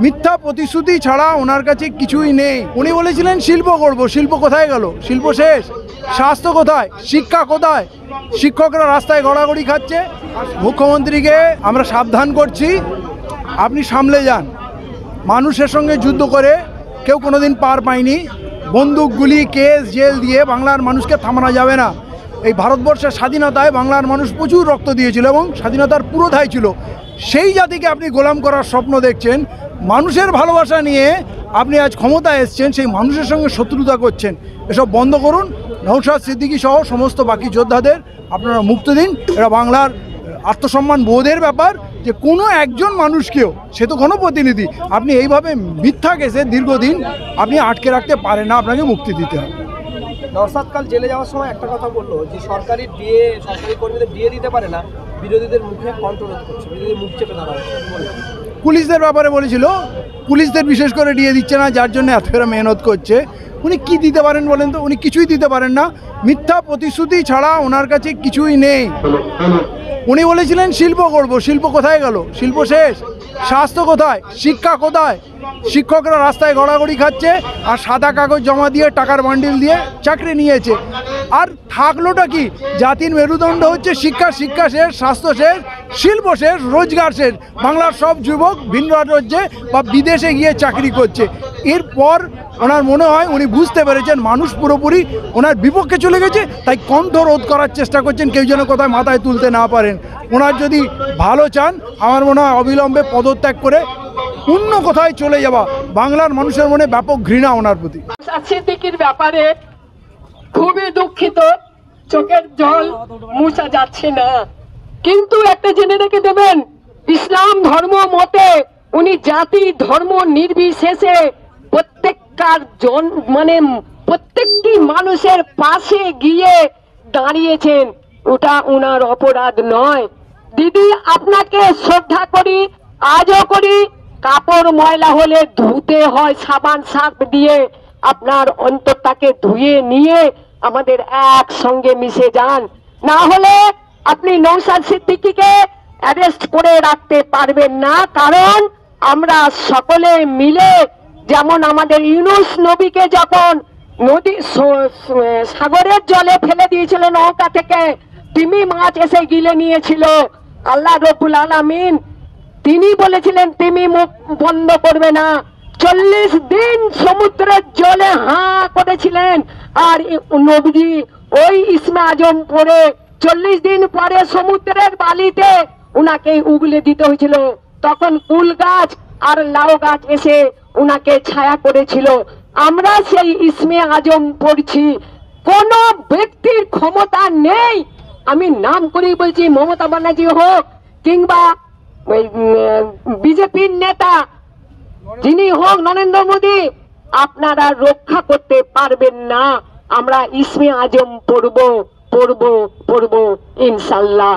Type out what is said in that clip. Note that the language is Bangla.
মিথ্যা প্রতিশ্রুতি ছাড়া ওনার কাছে কিছুই নেই। উনি বলেছিলেন শিল্প করব, শিল্প কোথায় গেল? শিল্প শেষ। স্বাস্থ্য কোথায়? শিক্ষা কোথায়? শিক্ষকরা রাস্তায় গড়াগড়ি খাচ্ছে। মুখ্যমন্ত্রীকে আমরা সাবধান করছি, আপনি সামলে যান। মানুষের সঙ্গে যুদ্ধ করে কেউ কোনোদিন পার পায়নি। বন্দুক, গুলি, কেস, জেল দিয়ে বাংলার মানুষকে থামানো যাবে না। এই ভারতবর্ষের স্বাধীনতায় বাংলার মানুষ প্রচুর রক্ত দিয়েছিল এবং স্বাধীনতার পুরোধাই ছিল। সেই জাতিকে আপনি গোলাম করার স্বপ্ন দেখছেন। মানুষের ভালোবাসা নিয়ে আপনি আজ ক্ষমতায় এসছেন, সেই মানুষের সঙ্গে শত্রুতা করছেন। এসব বন্ধ করুন। নওশাদ সিদ্দিকী সহ সমস্ত বাকি যোদ্ধাদের আপনারা মুক্তি দিন। এটা বাংলার আত্মসম্মান বোধের ব্যাপার যে কোনো একজন মানুষকেও, সে তো কোনো প্রতিনিধি, আপনি এইভাবে মিথ্যা কেসে দীর্ঘদিন আপনি আটকে রাখতে পারেন না। আপনাকে মুক্তি দিতে হবে। নওশাদ কাল জেলে যাওয়ার সময় একটা কথা বললো যে সরকারি কর্মীদের বিয়ে দিতে পারে না, বিরোধীদের মুখে কন্ট্রোল করছে, বিরোধীদের মুখ চেপে ধরা হচ্ছে। পুলিশদের ব্যাপারে বলেছিল, পুলিশদের বিশেষ করে দিয়ে দিচ্ছে না, যার জন্য এত করে মেহনত করছে। উনি কি দিতে পারেন বলেন তো? উনি কিছুই দিতে পারেন না। মিথ্যা প্রতিশ্রুতি ছাড়া ওনার কাছে কিছুই নেই। উনি বলেছিলেন শিল্প করব, শিল্প কোথায় গেল? শিল্প শেষ। স্বাস্থ্য কোথায়? শিক্ষা কোথায়? শিক্ষকরা রাস্তায় গড়াগড়ি খাচ্ছে আর সাদা কাগজ জমা দিয়ে টাকার বান্ডিল দিয়ে চাকরি নিয়েছে। আর থাকলোটা কি? জাতির মেরুদণ্ড হচ্ছে শিক্ষা। শিক্ষা শেষ, স্বাস্থ্য শেষ, শিল্প শেষ, রোজগার শেষ। বাংলার সব যুবক ভিন রাজ্যে বা বিদেশে গিয়ে চাকরি করছে। এরপর ওনার মনে হয় উনি বুঝতে পেরেছেন মানুষ পুরোপুরি ওনার বিপক্ষে চলে গেছে, তাই কণ্ঠ রোধ করার চেষ্টা করছেন, কেউ যেন কোথায় মাথায় তুলতে না পারেন। ওনার যদি ভালো চান, আমার মনে হয় অবিলম্বে পদত্যাগ করে অন্য কোথায় চলে যাওয়া। বাংলার মানুষের মনে ব্যাপক ঘৃণা ওনার প্রতি। সিদ্দিকীর ব্যাপারে খুবই দুঃখিত, চোখের জল মুছা যাচ্ছে না। কিন্তু একটা জেনে রেখে দেবেন, ইসলাম ধর্ম মতে উনি জাতি ধর্ম নির্বিশেষে প্রত্যেকটি মানুষের পাশে গিয়ে দাঁড়িয়েছেন। ওটা উনার অপরাধ নয়। দিদি, আপনাকে শ্রদ্ধা করি, আজও করি। কাপড় ময়লা হলে ধুতে হয় সাবান সার্ফ দিয়ে। আপনার অন্তরটাকে ধুয়ে নিয়ে আমাদের একসঙ্গে মিশে যান। না হলে আপনি নওশাদ সিদ্দিকীকে অ্যারেস্ট করে রাখতে পারবেন না। কারণ আমরা সকলে মিলে, যেমন আমাদের ইউনূস নবীকে যখন নদী সাগরের জলে ফেলে দিয়েছিল নৌকা থেকে, তিমি মাছ এসে গিলে নিয়েছিল, আল্লাহ রব্বুল আলামিন তিনি বলেছিলেন তিমি মুখ বন্ধ করবে না। 40 দিন সমুদ্রের জলে হাঁ করেছিলেন। আর নবীজি ওই ইসমে আজম পরে 40 দিন পরে সমুদ্রের বালিতে উনাকে উগলে দিতে হয়েছিল। তখন কুল গাছ আর লাউ গাছ এসে উনাকে ছায়া করেছিল। আমরা সেই ইসমে আজম পড়ছি। কোন ব্যক্তির ক্ষমতা নেই, আমি নাম করেই বলছি, মমতা ব্যানার্জি হোক কিংবা বিজেপির নেতা যিনি হোক, নরেন্দ্র মোদী, আপনারা রক্ষা করতে পারবেন না। আমরা ইসমে আজম পড়ব ইনশাল্লাহ।